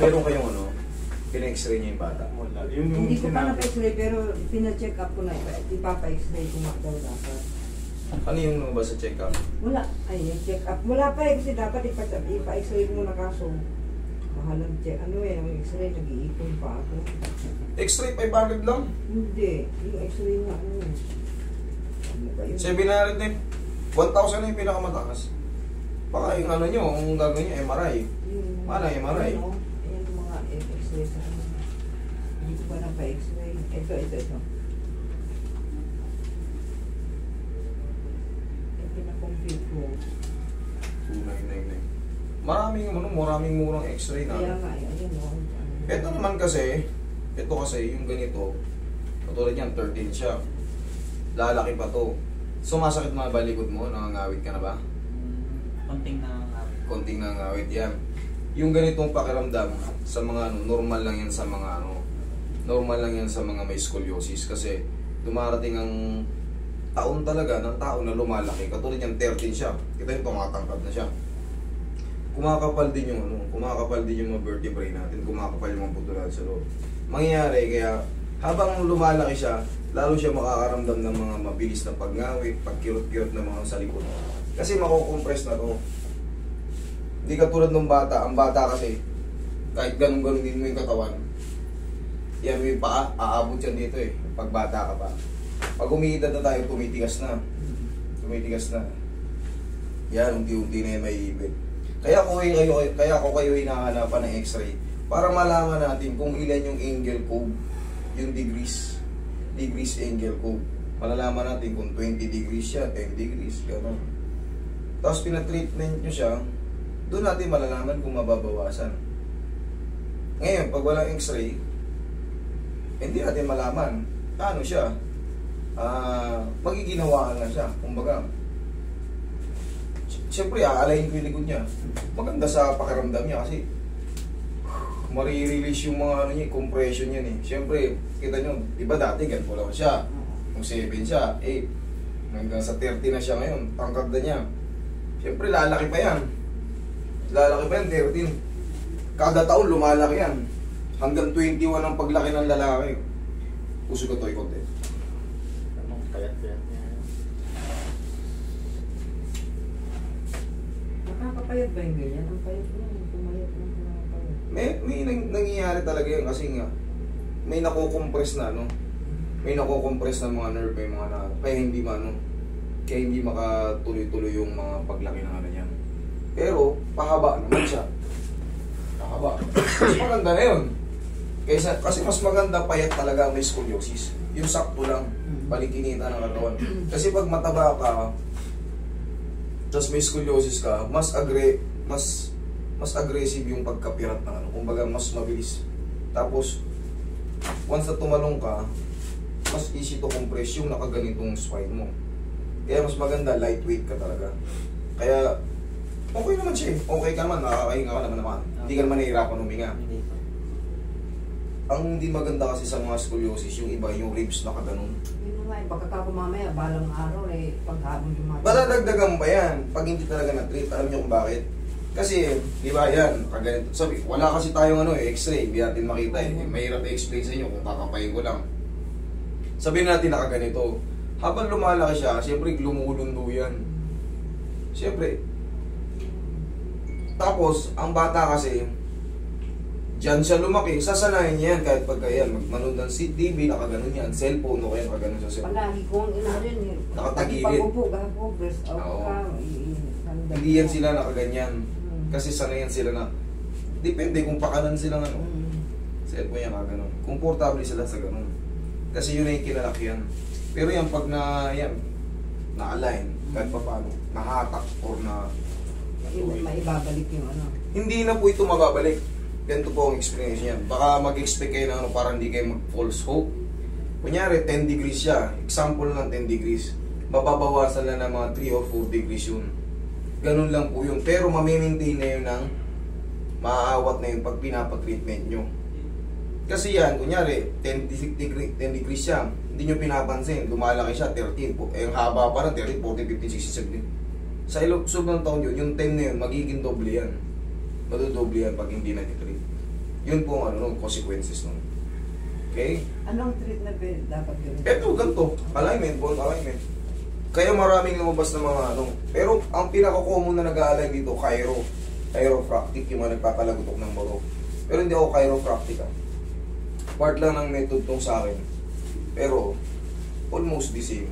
Meron kayong ano, pina-x-ray niya yung bata? Wala. Hindi ko pa na-x-ray pero pina-check up ko na. Ipapa-x-ray ko nga daw dapat. Ano yung lumabas sa check-up? Wala. Ay, check up. Wala pa kasi dapat ipa-x-ray mo na kaso. Mahalang check. Ano eh, ang x-ray, nag-iipon pa ako. X-ray 500 lang? Hindi. Yung x-ray nga, ano eh. Ano ba yun? 700 na 1,000 na yung pinakamataas. Baka yung ano nyo, ang gagawin nyo, MRI. Paano MRI? Ano? Ayan yung mga x-ray sa ano. Hindi ko pa na pa-x-ray. Ito. Ito pina-compute ko. 2999. Maraming murang x-ray na. Kaya nga, ayan o. Ito naman kasi, yung ganito, katulad yan, 13 siya. Lalaki pa to. Sumasakit mga balikod mo, nangangawit ka na ba? Konting na Konting nangangawit yan. Yung ganitong pakiramdam, sa mga ano, normal lang yan sa mga ano, normal lang yan sa mga may scoliosis kasi dumarating ang taon talaga ng tao na lumalaki. Katulad yan, 13 siya. Kita yung tumatangkad na siya. Kumakapal din yung ano, kumakapal din yung mga vertebrae natin, kumakapal yung mga buto natin sa loob. Mangyayari kaya habang lumalaki siya, lalo siya makakaramdam ng mga mabilis na pagngawit, pagkirot-kirot ng mga sa likod. Kasi makukompress na to. Hindi katulad ng bata. Ang bata kasi, kahit ganun-ganun din mo yung katawan, yan may paa, aabot yan dito eh, pag bata ka pa. Pag umiidad na tayo, tumitigas na. Tumitigas na. Yan, unti-unti na yan may ibig. Kaya ko kayo hinahanapan ng x-ray para malaman natin kung ilan yung angle code, yung degrees angle code. Malalaman natin kung 20 degrees siya, 10 degrees, gano'n. Tapos pinatreatment nyo siya, doon natin malalaman kung mababawasan. Ngayon, pag walang x-ray, hindi natin malaman. Ano siya? Magiginawaan na siya. Kumbaga, siyempre, aalayin ko yung likod niya. Maganda sa pakiramdam niya kasi marirelease yung mga ano niya, compression niya eh. Siyempre, kita nyo, iba dati, ganito lang siya. Kung 7 siya, 8. Hanggang sa 30 na siya ngayon, tangkad na niya. Siyempre, lalaki pa yan. Lalaki pa yan, 13. Kada taon, lumalaki yan. Hanggang 21 ang paglaki ng lalaki. Puso ko to, konti. Anong payat-payat niya? Nakakapayat ba yung ganyan? Ang payat mo, pumayat lang nakakapayat. May nangyayari talaga yun kasi nga may nakukompress na no. May nakukompress na mga nerve, may mga na, kaya hindi makatuloy-tuloy yung mga paglaki ng ano niyan. Pero pahaba naman siya. Pahaba. Mas maganda na yun. Kasi mas maganda payat talaga may scoliosis. Yung sakto lang, balikinita ng katawan. Kasi pag mataba ka, tapos may scoliosis ka, mas aggressive yung pagkapirat ng ano. Kumbaga, mas mabilis. Tapos, once na tumalong ka, mas easy to compress yung nakaganitong spine mo. Kaya mas maganda, lightweight ka talaga. Kaya, okay naman siya. Okay ka naman, nakakahinga ka naman. Hindi ka naman nahihirapan huminga. Ang hindi maganda kasi sa mga scoliosis, yung iba, yung ribs na kaganon. Yun nga, pagkatapos ko mamaya, balang araw eh, pagkabong dumating. Madadagdagan pa yan pag hindi talaga na-treat. Alam niyo kung bakit? Kasi, di ba yan, kaganito. Sabi, wala kasi tayong ano, x-ray, hindi natin makita eh. Mahirap i-explain sa inyo kung kakapayin ko lang. Sabihin natin nakaganito. Habang lumalaki siya, siyempre lumulundo yan. Siyempre. Tapos, ang bata kasi, diyan siya lumaki, sasanayin niya yan kahit pagka yan, magmanood ng TV, nakaganon yan, cellphone, o kaya nakaganon sa cellphone. Palagi kong inarin eh. Nakatagilid. Pag-upo, gapo, breast out Oo. ka. Hindi yan sila nakaganyan. Kasi sanayan sila na, depende kung pakanan sila ano. Cellphone yan, nakaganon. Komportable sila sa ganon. Kasi yun na yung kinalakyan. Pero yan, pag na-align, kahit pa paano, nahatak or na... Maibabalik yung ano. Hindi na po ito mababalik. Ganito po ang explanation yan. Baka mag-expect kayo na ano, para hindi kayo mag-false hope. Kunyari, 10 degrees siya. Example ng 10 degrees. Mababawasan lang ng mga 3 or 4 degrees yun. Ganun lang po yun. Pero mamimaintain na yun ng maaawat na yun pag pinapatreatment nyo. Kasi yan, kunyari, 10 degrees siya. Hindi nyo pinapansin. Lumalaki siya, 13 po. Eh, ang haba pa ng 13, 14, 15, 16, 17. Sa ilog ng taon yun, yung 10 na yun, magiging doble yan. Madodoble yan pag hindi na-treat. Yun po ang ano, consequences nun. Okay? Anong treat na dapat gawin? Ito, ganito. Alignment, bone alignment. Kaya maraming lumabas ng mga ano. Pero ang pinaka-common na nag-a-align dito, chiropractic, yung mga nagpapalagutok ng bago. Pero hindi ako chiropractic. Part lang ng method tong sa akin. Pero, almost the same.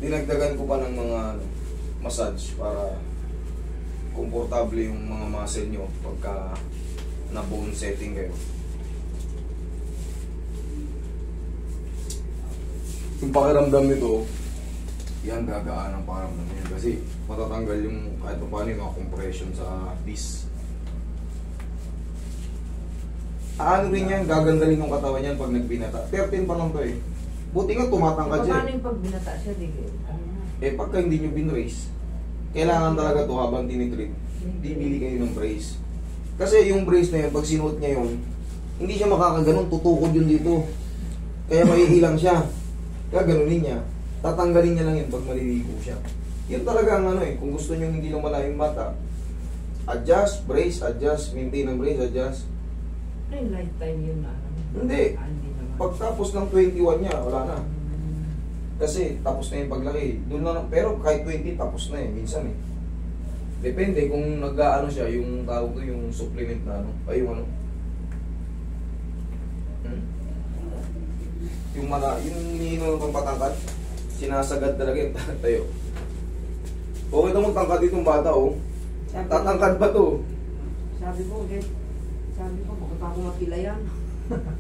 Dinagdagan ko pa ng mga ano, massage para komportable yung mga muscle nyo pagka na-bone setting kayo. Yung pakiramdam nito, yan gagaan ang pakiramdam niya. Kasi matatanggal yung kahit pa paano yung mga compression sa disc. Ano rin yan, gagandalin yung katawan yan pag nagbinata. 13 pa lang to eh. Buti nga tumatangkad siya. Paano yung pag binata siya? Pagka hindi nyo bin-raise, kailangan talaga to habang tinitreat. Bibili kayo ng brace. Kasi yung brace na yun, pag sinuot niya yun, hindi siya makakaganon, tutukod yun dito. Kaya maihilang siya. Kaya ganunin niya. Tatanggalin niya lang yun pag maliligo siya. Yun talaga ang ano eh, kung gusto nyo hindi lumala yung bata, adjust, brace, adjust, maintain ang brace, adjust. Ay, lifetime yun na. Hindi. Hindi naman. Pagtapos ng 21 niya, wala na. Kasi tapos na yung paglaki. Doon lang, pero kahit 20, tapos na eh, minsan eh. Depende kung nag-aano siya, yung tawag ko, yung supplement na ano, ay yung ano. Yung iniinom ng pampatangkad, sinasagad talaga yung tayo. Okay naman tangkad itong bata oh. Tatangkad ba to? Sabi ko, baka pa ako mapila yan.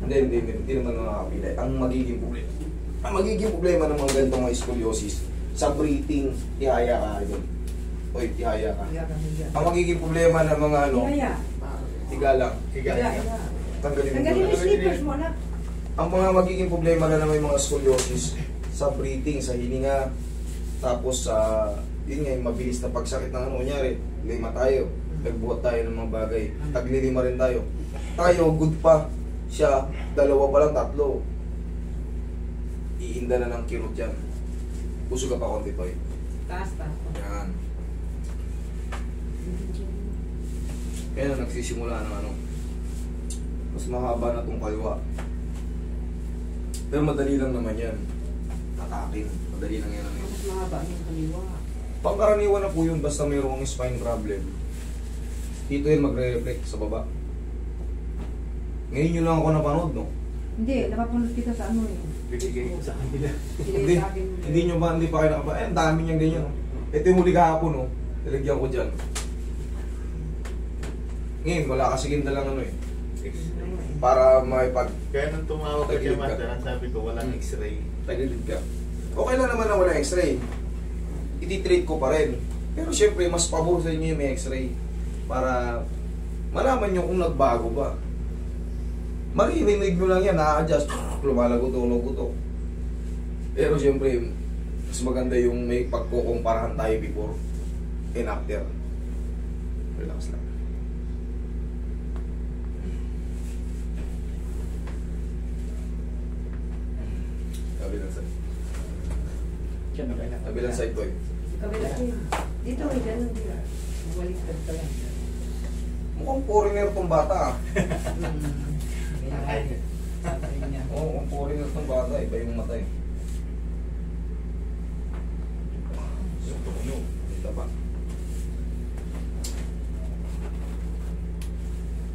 Hindi naman nakakapila. Ang magiging problema ng mga ganitong mga scoliosis, sa breathing, ihaya ka rin. Oy, ihaya ka. Ang magiging problema ng mga ano, higa lang. Tanggalin yung slippers mo na. Ang mga magiging problema na naman yung mga scoliosis sa breathing, sa hininga, tapos sa, yun nga, yung mabilis na pagsakit ng ano, kunyari, lima tayo, nagbuhat tayo ng mga bagay, taglilima rin tayo. Tayo, good pa, siya, dalawa pa lang, tatlo. Iinda na ng kirot yan. Puso ka pa konti pa eh. Taas. Yan. Kaya na nagsisimula ng ano, mas mahaba na itong kaliwa. Pero madali lang naman yan. Atakin. Madali lang yan. Mas mahaba yung kaliwa. Pangkaraniwan na po yun basta mayroong spine problem. Dito yun magre-reflect sa baba. Ngayon yun lang ako napanood, no? Hindi, napapanood kita sa ano eh. Binigay sa kanila. Hindi pa kayo nakapa. Ang dami niyang ganyan. No? Ito yung huli kahapon, no? Nilagyan ko dyan. Ngayon, wala kasi ginda lang ano eh. Para maipag... Kaya nung tumawag ka kay Master, ang sabi ko, walang x-ray. Tagilid ka. Okay lang naman na wala x-ray. Iti-treat ko pa rin. Pero syempre, mas pabor sa inyo yung may x-ray. Para malaman nyo kung nagbago ba. Maririnig nyo lang yan, na-adjust. Lumalagot-unog-utok. Pero syempre, mas maganda yung may pagkukumparahan tayo before and after. Relax lang. Kabilang side. Kabilang side ko eh. Kabila ko yun. Dito eh, ganun din. Baliktad ka lang. Mukhang foreigner tong bata ah. Oo, mukhang foreigner tong bata. Iba yung mata eh. Dito pa.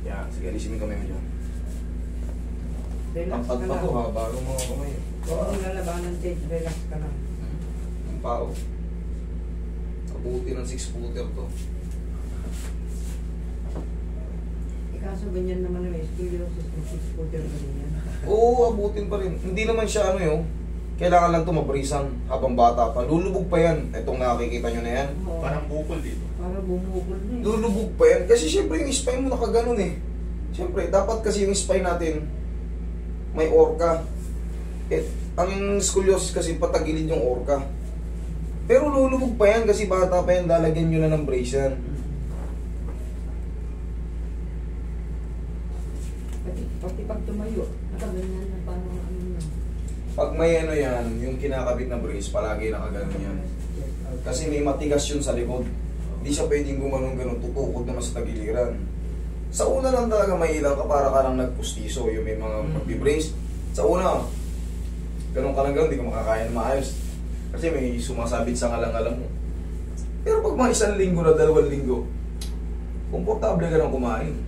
Yan, sige, alisin mo kamay mo dyan. Relax Ang ka pa lang. to ha, bago mga kamay. Huwag mong lalabanan, Ted. Relax ka lang. Ang pao. Abuti ng 6-footer to. Kaso ganyan naman na may scoliosis ng 6-footer na ganyan. Oo, abutin pa rin. Hindi naman siya ano yun. Kailangan lang to mabrisan habang bata pa. Lulubog pa yan. Itong nakikita nyo na yan. Oo. Parang bukol dito. Para bumukol na eh. Lulubog pa yan. Kasi syempre yung spine mo nakaganon eh. Syempre, dapat kasi yung spine natin may orca. Ang scoliosis kasi patagilid yung orca. Pero lulubog pa yan kasi bata pa yan. Lalagyan nyo na ng brace yan. Pati pag tumayo, nakaganyan na parang ano na. Pag may ano yan, yung kinakabit na brace, palagi nakaganon yan. Kasi may matigas yun sa likod. Hindi siya pwedeng gumanong ganon, tutukod naman sa tagiliran. Sa una lang talaga may ilang ka para ka lang nagpustiso, yung may mga magbibrace. Sa una, ganun ka lang ganun, di ka makakaya na maayos. Kasi may sumasabit sa ngalang-ngalang mo. Pero pag mga 1 linggo na 2 linggo, komportable ka nang kumain.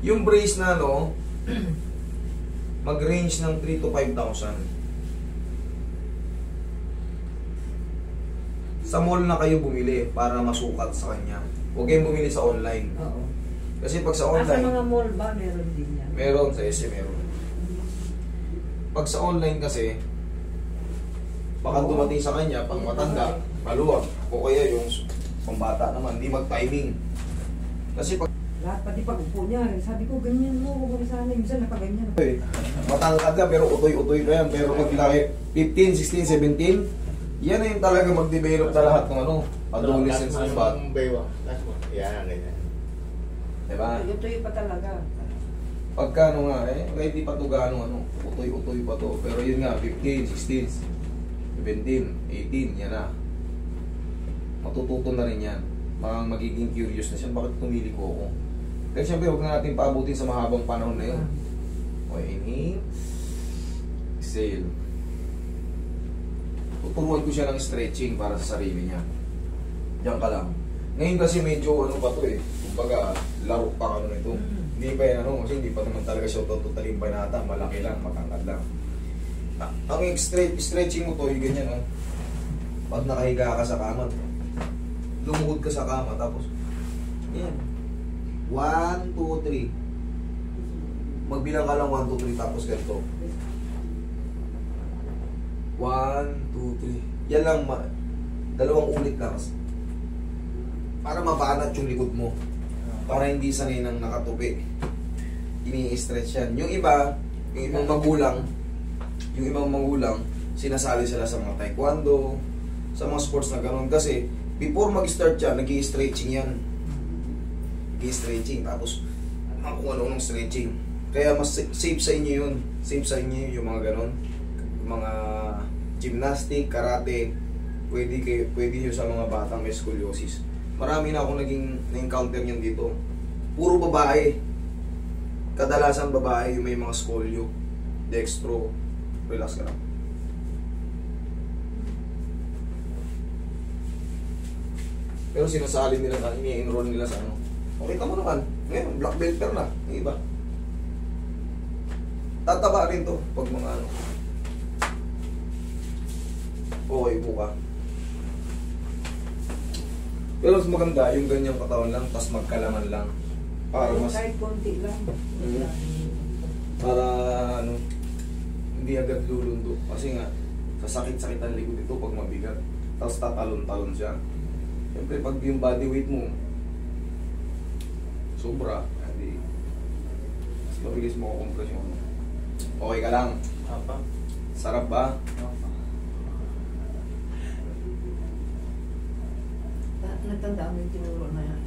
Yung brace na mag-range ng 3 to 5,000. Sa mall na kayo bumili para masukat sa kanya. Huwag kayong bumili sa online. Oo. Kasi pag sa Sa online, mga mall ba, meron din yan? meron, sa SM meron. Pag sa online kasi, baka dumating sa kanya, pang matanda, maluwag. O kaya yung pambata naman, hindi mag-timing. Kasi pag Lahat, pati pag-upo niya, sabi ko, ganyan mo, huwag sana, minsan nakaganyan. matangkad ka pero utoy-utoy pa yan. Pero pag laki 15, 16, 17, yan na yung talaga mag-develop na lahat ng adolescence ng bata. Last one. Yan, ganyan. Diba? Tuyo pa talaga. Pagka hindi pa ito gaano, utoy-utoy pa to. Pero yun nga, 15, 16, 17, 18, yan na. Matututo na rin yan. Magiging curious na siya, bakit tumili ko ako? Pero siyempre, huwag na natin paabutin sa mahabang panahon na yun. Okay, inhale. Exhale. Tuturuan ko siya ng stretching para sa sarili niya. Diyan ka lang. Ngayon kasi medyo pa to kumbaga, laro pa nito. Hindi pa yan kasi hindi pa naman talaga siya totally banata. Malaki lang, matangkad lang. Ang stretching mo to, yung ganyan pag nakahiga ka sa kama, lumuhod ka sa kama, tapos yan. 1, 2, 3. Magbilang ka lang 1, 2, 3, tapos ganito. 1, 2, 3. Yan lang, 2 ulit lang. Para mabanat yung likod mo. Para hindi sanay nang nakatupi. Ini-stretch yan. Yung ibang magulang, sinasali sila sa mga taekwondo, sa mga sports na gano'n. Kasi, before mag-start yan, nag-i-stretching yan. Nag-i-stretching, tapos, kung ano-anong stretching. Kaya mas safe sa inyo yun. Safe sa inyo yung mga gano'n. Mga gymnastic, karate, pwede yun sa mga batang may scoliosis. Marami na akong na-encounter yan dito. Puro babae. Kadalasan babae yung may mga scolio, dextro. Relax ka lang. Pero sinasali nila na ini-enroll nila sa Okay, tama naman. Ngayon, black belt na. Yung iba. Tataba rin to pag mga Okay po ka. Pero mas maganda yung ganyang katawan lang, tas magkalaman lang. Para mas Kahit konti lang. para hindi agad lulundo. Kasi nga, sasakit-sakit ang likod ito pag mabigat. Tapos tatalon-talon siya. Siyempre, pag yung body weight mo sobra, hindi mas mabilis mo kukompress yung Okay ka lang? Apa? Sarap ba? Natandaan mo yung tinuro na yan.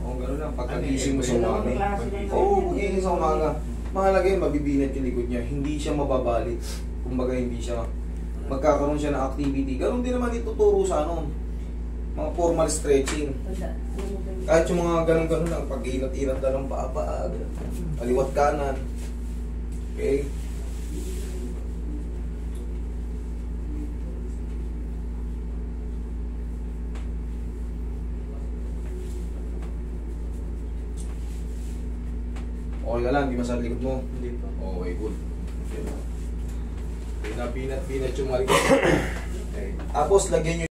Oo, gano'n lang. Pagkagising mo sa umaga. Klase na yun. Oo, magising sa umaga. Mahalaga yun, mabibinat yung likod niya. Hindi siya mababalit. Kumbaga, hindi siya magkakaroon siya ng activity. Gano'n din naman ituturo sa mga formal stretching. Kahit yung mga ganun-ganun lang, pag-inat-inat na ng paa, kaliwat kanan. Okay? Okay ka lang, di masal likod mo. Hindi pa. Okay, good. Pinapinat-pinat yung malikot. Okay. Tapos, lagyan nyo